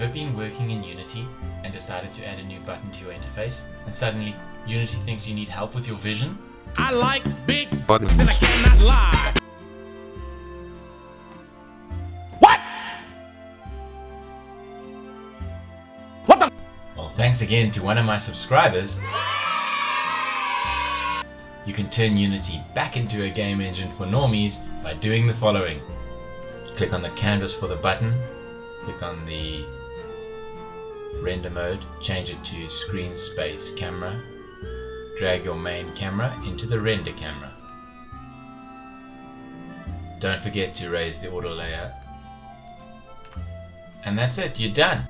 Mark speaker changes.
Speaker 1: ever been working in Unity and decided to add a new button to your interface, and suddenly Unity thinks you need help with your vision?
Speaker 2: I like big buttons and I cannot lie. What? What the?
Speaker 1: Well, thanks again to one of my subscribers. You can turn Unity back into a game engine for normies by doing the following. Click on the canvas for the button, click on the render mode, change it to screen space camera, drag your main camera into the render camera. Don't forget to raise the auto layer. And that's it, you're done!